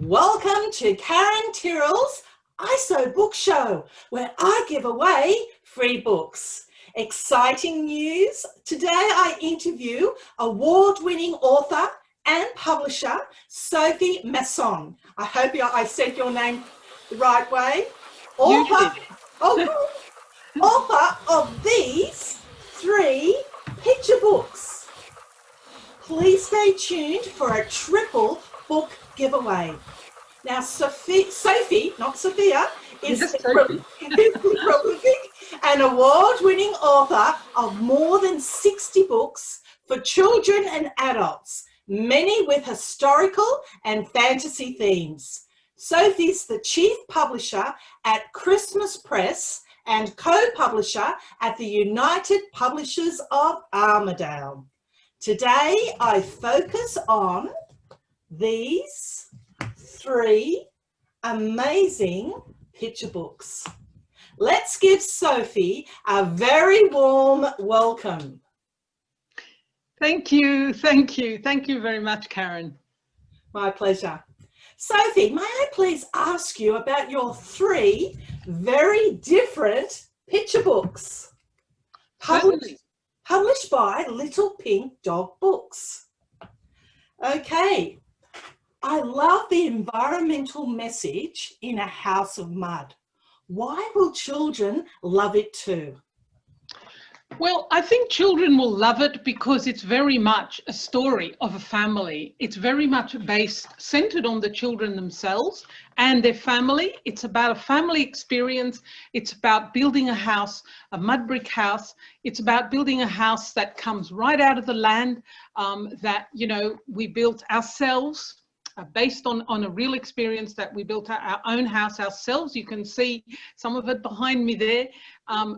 Welcome to Karen Tyrrell's ISO Book Show, where I give away free books. Exciting news! Today I interview award-winning author and publisher Sophie Masson. I hope I said your name the right way. Author of these 3 picture books. Please stay tuned for a triple book giveaway. Now, Sophie, not Sophia, is a prolific and award-winning author of more than 60 books for children and adults, many with historical and fantasy themes. Sophie's the chief publisher at Christmas Press and co-publisher at the United Publishers of Armidale. Today, I focus on these 3 amazing picture books. Let's give Sophie a very warm welcome. Thank you very much, Karen. My pleasure. Sophie, may I please ask you about your 3 very different picture books published by Little Pink Dog Books? Okay. I love the environmental message in A House of Mud. Why will children love it too? Well, I think children will love it because it's very much a story of a family. It's very much centered on the children themselves and their family. It's about a family experience. It's about building a house, a mud brick house. It's about building a house that comes right out of the land that, we built ourselves. Based on a real experience that we built our own house ourselves. You can see some of it behind me there.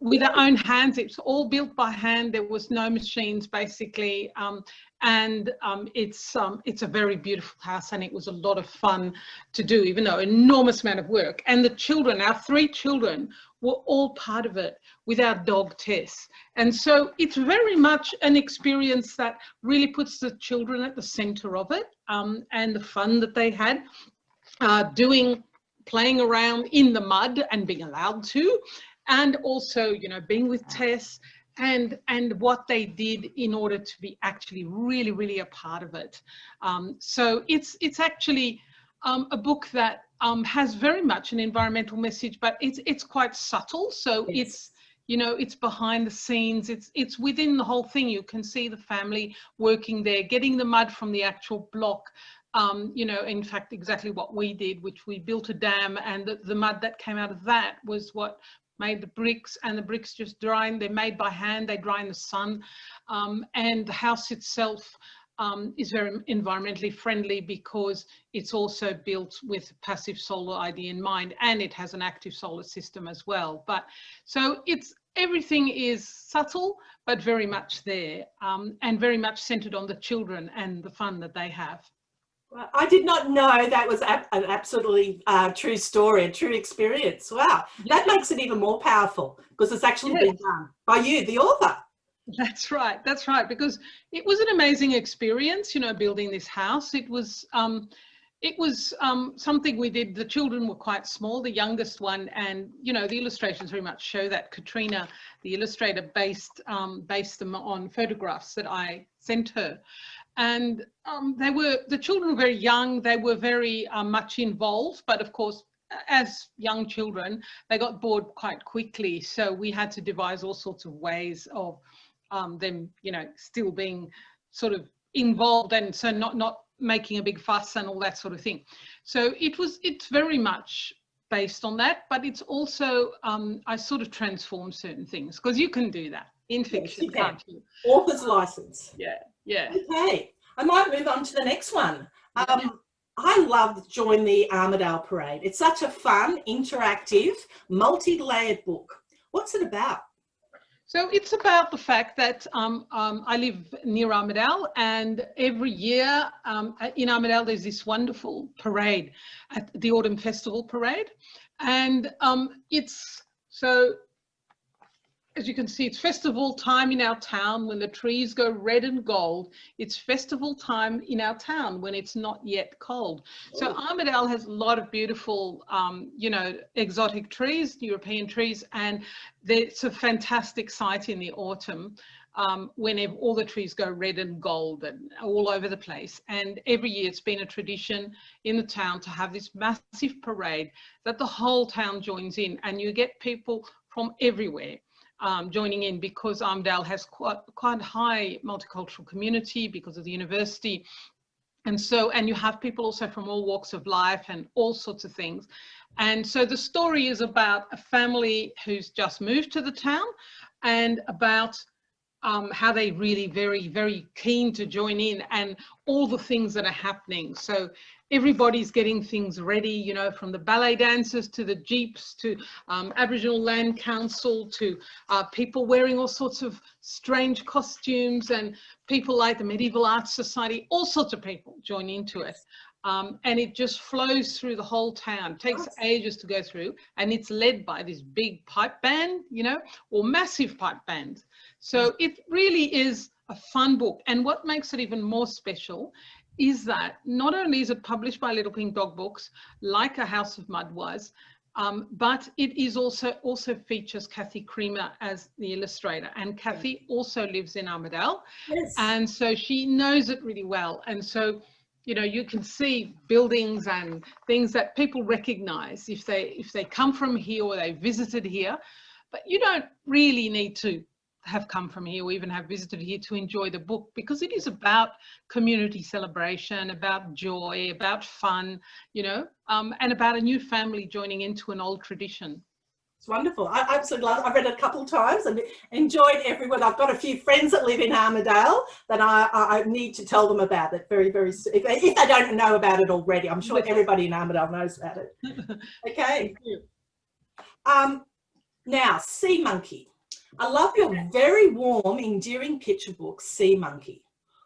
With our own hands, it's all built by hand. There was no machines basically. It's a very beautiful house and it was a lot of fun to do, even though enormous amount of work. And the children, our 3 children, were all part of it with our dog Tess. And so it's very much an experience that really puts the children at the center of it, and the fun that they had playing around in the mud and being allowed to, and also, being with Tess and what they did in order to be actually really, really a part of it. So it's actually a book that has very much an environmental message, but it's quite subtle. So yes. It's behind the scenes. It's within the whole thing. You can see the family working there, getting the mud from the actual block. In fact, exactly what we did, which we built a dam, and the mud that came out of that was what made the bricks, and the bricks just drying. They're made by hand. They dry in the sun, and the house itself is very environmentally friendly because it's also built with passive solar idea in mind, and it has an active solar system as well. But so everything is subtle but very much there, and very much centered on the children and the fun that they have. I did not know that was an absolutely true story, a true experience. Wow, that makes it even more powerful because it's actually been done by you, the author. That's right, because it was an amazing experience, building this house. It was something we did. The children were quite small, the youngest one, and the illustrations very much show that. Katrina, the illustrator, based them on photographs that I sent her. And the children were very young. They were very much involved, but of course, as young children, they got bored quite quickly. So we had to devise all sorts of ways of them, still being sort of involved, and so not making a big fuss and all that sort of thing. So it's very much based on that, but it's also I sort of transform certain things, because you can do that in fiction, yes, can't you? Author's license. Yeah. Okay, I might move on to the next one. I love Join the Armidale Parade. It's such a fun, interactive, multi-layered book. What's it about? So it's about the fact that I live near Armidale, and every year in Armidale there's this wonderful parade, at the Autumn Festival Parade, and as you can see, it's festival time in our town when the trees go red and gold. It's festival time in our town when it's not yet cold. So Armidale has a lot of beautiful, you know, exotic trees, European trees, and it's a fantastic sight in the autumn when all the trees go red and gold and all over the place. And every year it's been a tradition in the town to have this massive parade that the whole town joins in, and you get people from everywhere joining in, because Armidale has quite high multicultural community because of the university. And so, and you have people also from all walks of life and all sorts of things. And so the story is about a family who's just moved to the town, and about how they really very keen to join in, and all the things that are happening. So everybody's getting things ready, you know, from the ballet dancers to the jeeps to Aboriginal Land Council to people wearing all sorts of strange costumes, and people like the Medieval Arts Society, all sorts of people join into it. And it just flows through the whole town. It takes ages to go through, and it's led by this big pipe band, you know, or massive pipe band. So it really is a fun book. And what makes it even more special is that not only is it published by Little Pink Dog Books, like A House of Mud was, but it is also features Kathy Creamer as the illustrator. And Kathy also lives in Armidale. Yes. And so she knows it really well. And so, you know, you can see buildings and things that people recognize if they come from here or they visited here. But you don't really need to have come from here or even have visited here to enjoy the book, because it is about community celebration, about joy, about fun, you know, and about a new family joining into an old tradition. It's wonderful. I absolutely love it. I've read it a couple of times and enjoyed every word. I've got a few friends that live in Armidale that I need to tell them about it very soon. If they don't know about it already, I'm sure everybody in Armidale knows about it. Okay. Now, Sea Monkey. I love your very warm, endearing picture book, Sea Monkey.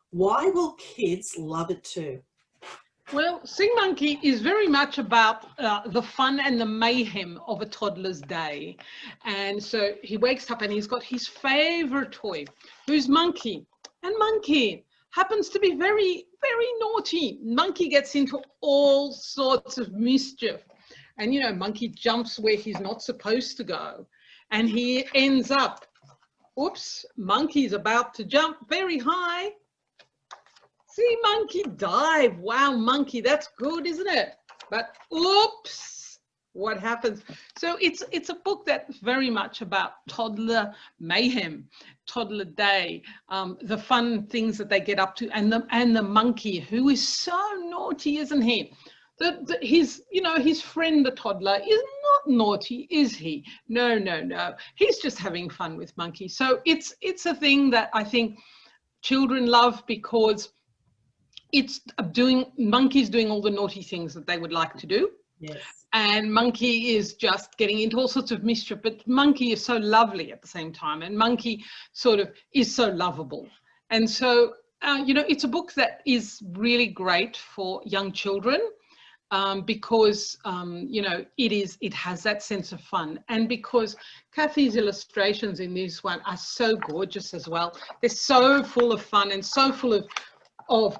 Why will kids love it too? Well, Sea Monkey is very much about the fun and the mayhem of a toddler's day. And so he wakes up and he's got his favorite toy, who's Monkey. And Monkey happens to be very naughty. Monkey gets into all sorts of mischief. And, you know, Monkey jumps where he's not supposed to go. And he ends up, oops, Monkey's about to jump very high. See, Monkey dive. Wow, Monkey, that's good, isn't it? But oops, what happens? So it's a book that's very much about toddler mayhem, toddler day, the fun things that they get up to, and the monkey, who is so naughty, isn't he? His friend, the toddler, is not naughty, is he? No. He's just having fun with Monkey. So it's a thing that I think children love, because Monkey's doing all the naughty things that they would like to do. Yes. And Monkey is just getting into all sorts of mischief, but Monkey is so lovely at the same time, and Monkey sort of is so lovable. And so, you know, it's a book that is really great for young children. Because you know, it has that sense of fun, and because Kathy's illustrations in this one are so gorgeous as well. They're so full of fun and so full of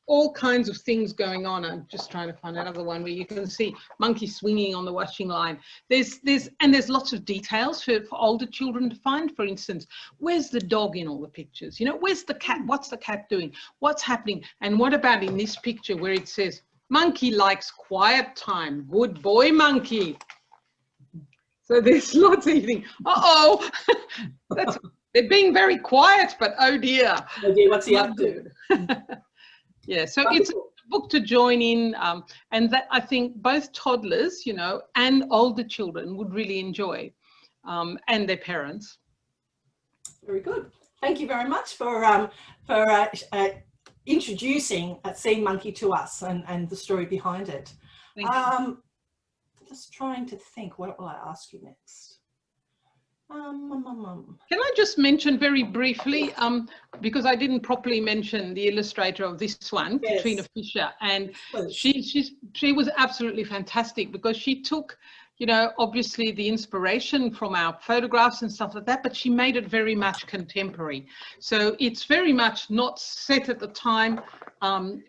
all kinds of things going on. I'm just trying to find another one where you can see Monkey swinging on the washing line. There's lots of details for older children to find. For instance, where's the dog in all the pictures? You know, where's the cat? What's the cat doing? What's happening? And what about in this picture where it says, Monkey likes quiet time. Good boy, Monkey. So there's lots of things. Uh-oh. They're being very quiet, but oh dear. Oh dear, what's he up to? Yeah, so it's a book to join in, and that I think both toddlers, you know, and older children would really enjoy, and their parents. Very good. Thank you very much for introducing Sea Monkey to us and the story behind it. Just trying to think, what will I ask you next? Can I just mention very briefly, because I didn't properly mention the illustrator of this one, yes. Katrina Fisher, and she was absolutely fantastic, because she took you know, obviously the inspiration from our photographs and stuff like that, but she made it very much contemporary. So it's very much not set at the time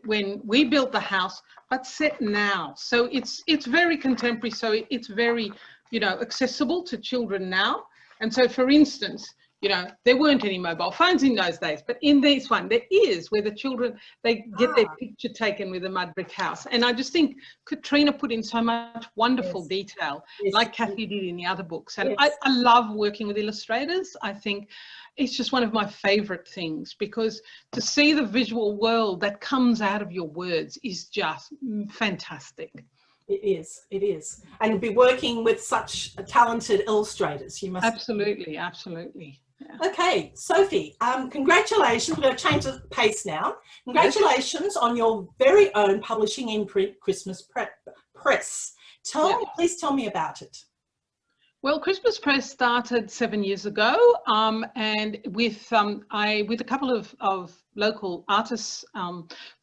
when we built the house, but set now. So it's very contemporary. So it's very, you know, accessible to children now. And so, for instance, you know, there weren't any mobile phones in those days, but in this one, there is, where the children, they get their picture taken with a mud brick house. And I just think Katrina put in so much wonderful detail, like Kathy did in the other books. And I love working with illustrators. I think it's just one of my favorite things, because to see the visual world that comes out of your words is just fantastic. It is. And be working with such talented illustrators. You must. Absolutely, absolutely. Yeah. Okay, Sophie, congratulations. We're going to change the pace now. Congratulations on your very own publishing imprint, Christmas Press. Please tell me about it. Well, Christmas Press started 7 years ago, and with a couple of local artists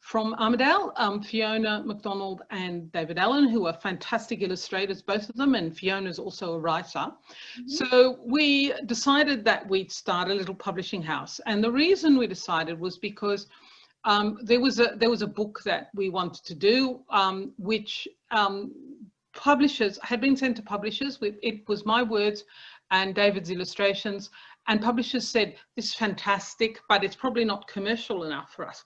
from Armidale, Fiona MacDonald and David Allen, who are fantastic illustrators, both of them, and Fiona's also a writer. So we decided that we'd start a little publishing house, and the reason we decided was because there was a book that we wanted to do, which publishers had been sent to publishers. It was my words and David's illustrations, and publishers said, this is fantastic, but it's probably not commercial enough for us.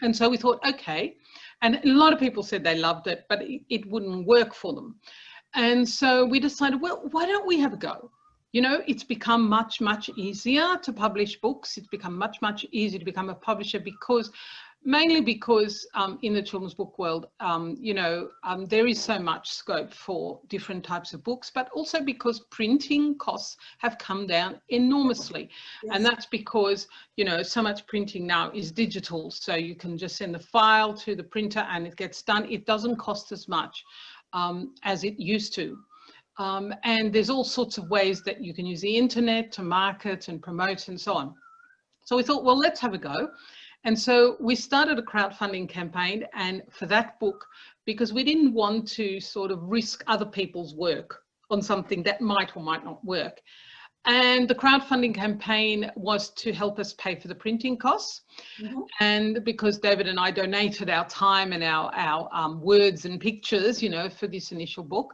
And so we thought, okay. And a lot of people said they loved it, but it wouldn't work for them. And so we decided, well, why don't we have a go? You know, it's become much, much easier to publish books. It's become much, much easier to become a publisher, mainly because in the children's book world, you know, there is so much scope for different types of books, but also because printing costs have come down enormously. And that's because, you know, so much printing now is digital. So you can just send the file to the printer and it gets done. It doesn't cost as much as it used to. And there's all sorts of ways that you can use the internet to market and promote and so on. So we thought, well, let's have a go. And so we started a crowdfunding campaign, and for that book, because we didn't want to sort of risk other people's work on something that might or might not work. And the crowdfunding campaign was to help us pay for the printing costs. And because David and I donated our time and our words and pictures, you know, for this initial book.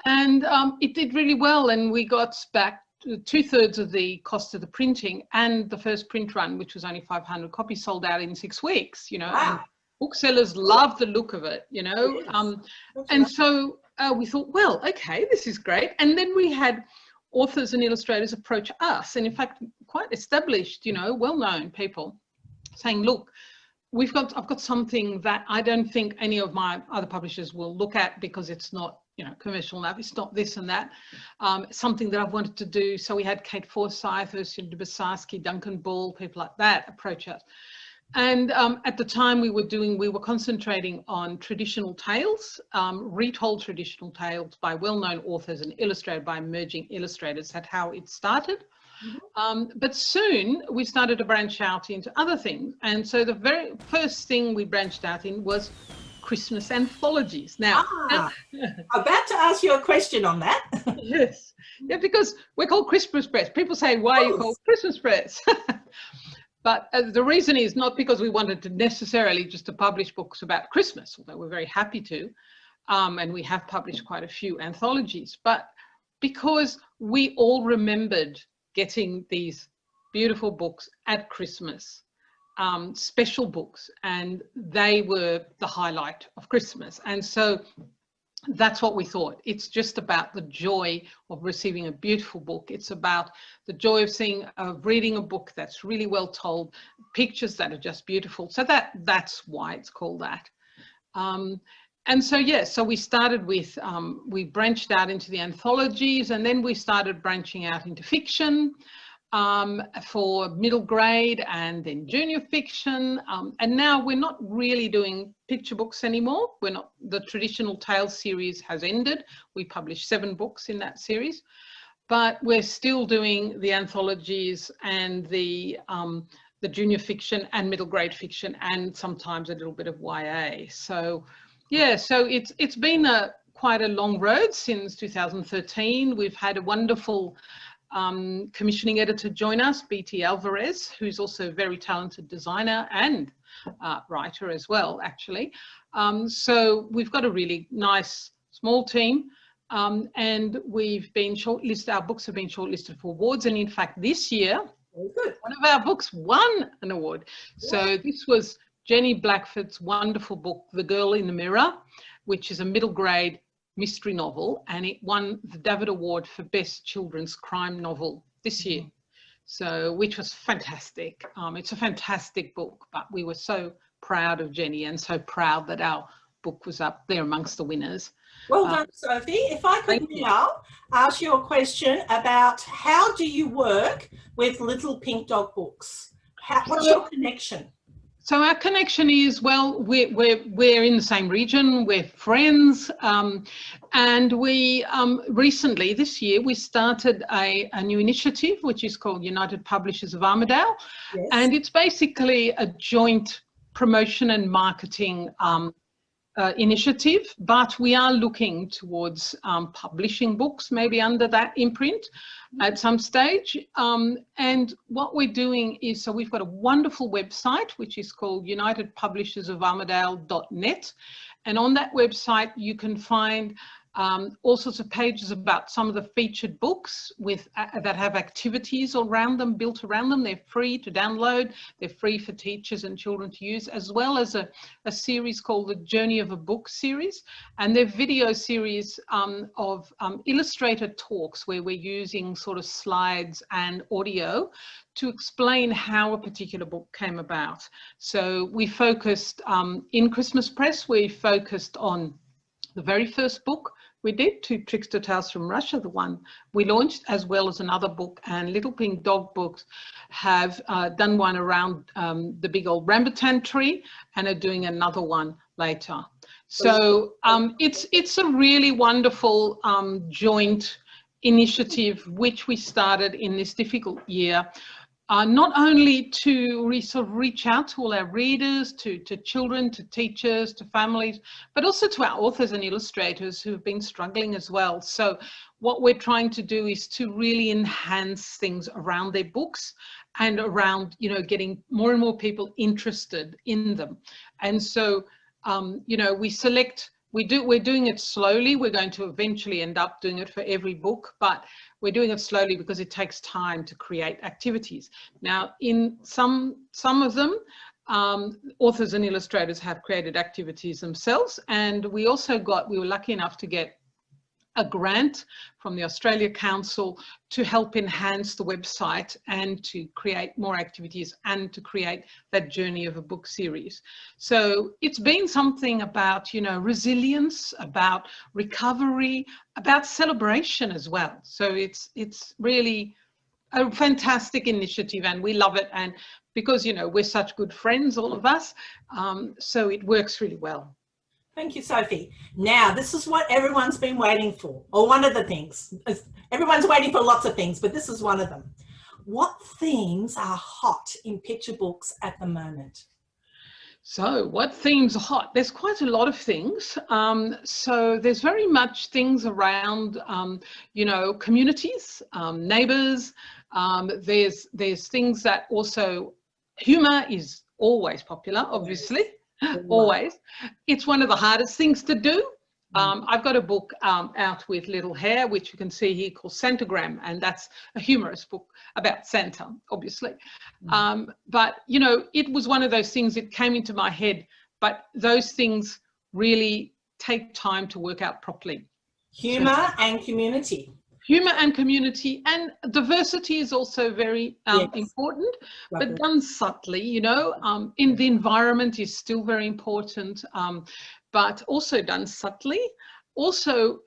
And it did really well, and we got back 2/3 of the cost of the printing, and the first print run, which was only 500 copies, sold out in 6 weeks, you know. And booksellers love the look of it, you know. And so we thought, well, okay, this is great. And then we had authors and illustrators approach us, and in fact, quite established, you know, well-known people saying, look, I've got something that I don't think any of my other publishers will look at because it's not, you know, commercial enough. It's not this and that. Something that I've wanted to do. So we had Kate Forsyth, Ursula de Basarsky, Duncan Bull, people like that approach us. And at the time we were concentrating on traditional tales, retold traditional tales by well-known authors and illustrated by emerging illustrators. That's how it started. But soon we started to branch out into other things. And so the very first thing we branched out in was Christmas anthologies. Now, about to ask you a question on that. Yes, yeah, because we're called Christmas Press. People say, why are you called Christmas Press? But the reason is not because we wanted to necessarily just to publish books about Christmas, although we're very happy to, and we have published quite a few anthologies, but because we all remembered getting these beautiful books at Christmas. Special books, and they were the highlight of Christmas. And so that's what we thought. It's just about the joy of receiving a beautiful book. It's about the joy of reading a book that's really well told, pictures that are just beautiful. So that's why it's called that. And so, yeah, so we started with, we branched out into the anthologies, and then we started branching out into fiction. For middle grade and then junior fiction. And now we're not really doing picture books anymore. The traditional Tales series has ended. We published 7 books in that series, but we're still doing the anthologies and the junior fiction and middle grade fiction, and sometimes a little bit of YA. So yeah, so it's been quite a long road since 2013. We've had a wonderful commissioning editor join us, BT Alvarez, who's also a very talented designer and writer as well, actually. So we've got a really nice small team, and we've been shortlisted. Our books have been shortlisted for awards, and in fact this year one of our books won an award. So this was Jenny Blackford's wonderful book, The Girl in the Mirror, which is a middle grade mystery novel, and it won the David Award for Best Children's Crime Novel this year. So, which was fantastic. It's a fantastic book, but we were so proud of Jenny and so proud that our book was up there amongst the winners. Well done, Sophie. If I could now ask you a question about how do you work with Little Pink Dog Books? What's your connection? So our connection is, well, we're in the same region, we're friends, and we recently, this year, we started a new initiative, which is called United Publishers of Armidale. Yes. And it's basically a joint promotion and marketing initiative, but we are looking towards publishing books maybe under that imprint at some stage. And what we're doing is, so we've got a wonderful website which is called unitedpublishersofarmidale.net, and on that website you can find all sorts of pages about some of the featured books with that have activities around them, built around them. They're free to download, they're free for teachers and children to use, as well as a series called the Journey of a Book series, and they're video series of illustrated talks where we're using sort of slides and audio to explain how a particular book came about. So we focused in Christmas Press, we focused on the very first book we did, Two Trickster Tales from Russia, the one we launched, as well as another book, and Little Pink Dog Books have done one around the big old rambutan tree and are doing another one later. So it's a really wonderful joint initiative which we started in this difficult year. Not only to sort of reach out to all our readers, to children, to teachers, to families, but also to our authors and illustrators who have been struggling as well. So what we're trying to do is to really enhance things around their books and around, you know, getting more and more people interested in them. And so, you know, we're doing it slowly. We're going to eventually end up doing it for every book, but we're doing it slowly because it takes time to create activities. Now, in some of them, authors and illustrators have created activities themselves, and we were lucky enough to get a grant from the Australia Council to help enhance the website and to create more activities and to create that Journey of a Book series. So it's been something about, you know, resilience, about recovery, about celebration as well. So it's really a fantastic initiative and we love it. And because, you know, we're such good friends, all of us, so it works really well. Thank you, Sophie. Now, this is what everyone's been waiting for, or one of the things. Everyone's waiting for lots of things, but this is one of them. What themes are hot in picture books at the moment? So what themes are hot? There's quite a lot of things. So there's very much things around, you know, communities, neighbours. There's things that also, humour is always popular, obviously. Always. It's one of the hardest things to do. I've got a book out with Little Hare, which you can see here, called Santagram, and that's a humorous book about Santa, obviously. But, you know, it was one of those things that came into my head, but those things really take time to work out properly. Humour and community. Humour and community, and diversity is also very important, but done subtly, you know. In the environment is still very important, but also done subtly. Also,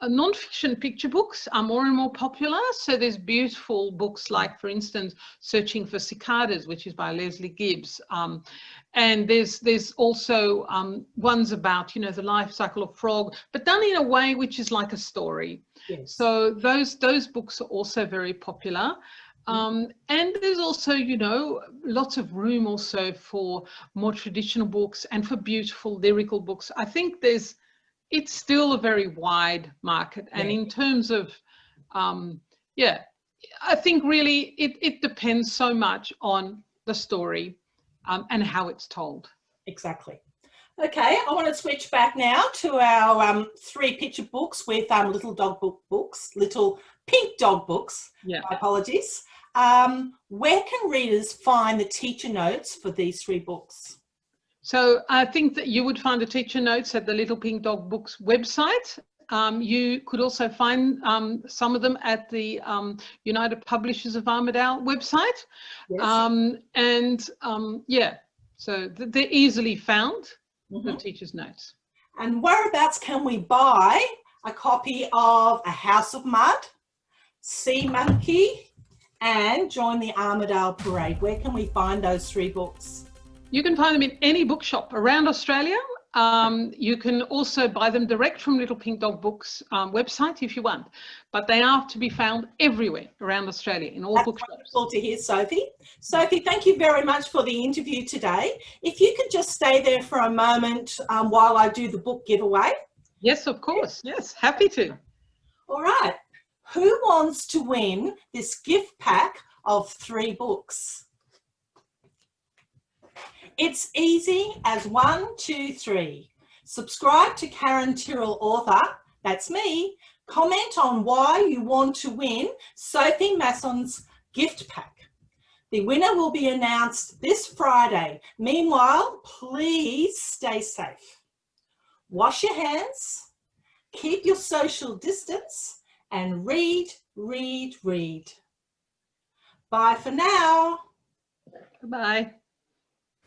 non-fiction picture books are more and more popular. So there's beautiful books like, for instance, Searching for Cicadas, which is by Leslie Gibbs. And there's also ones about, you know, the life cycle of frog, but done in a way which is like a story. Yes. So those books are also very popular. And there's also, you know, lots of room also for more traditional books and for beautiful lyrical books. I think there's it's still a very wide market. And in terms of, yeah, I think really it depends so much on the story and how it's told. Exactly. Okay, I want to switch back now to our 3 picture books with little dog books, little pink dog books. Yeah. My apologies. Where can readers find the teacher notes for these 3 books? So I think that you would find the teacher notes at the Little Pink Dog Books website. You could also find some of them at the United Publishers of Armidale website. Yes. Yeah, so they're easily found, the teacher's notes. And whereabouts can we buy a copy of A House of Mud, Sea Monkey, and Join the Armidale Parade? Where can we find those 3 books? You can find them in any bookshop around Australia. You can also buy them direct from Little Pink Dog Books website if you want, but they are to be found everywhere around Australia in all bookshops. That's wonderful to hear, Sophie. Sophie, thank you very much for the interview today. If you could just stay there for a moment while I do the book giveaway. Yes, of course. Yes, happy to. All right. Who wants to win this gift pack of 3 books? It's easy as 1, 2, 3. Subscribe to Karen Tyrrell Author, that's me. Comment on why you want to win Sophie Masson's gift pack. The winner will be announced this Friday. Meanwhile, please stay safe. Wash your hands, keep your social distance, and read, read, read. Bye for now. Bye.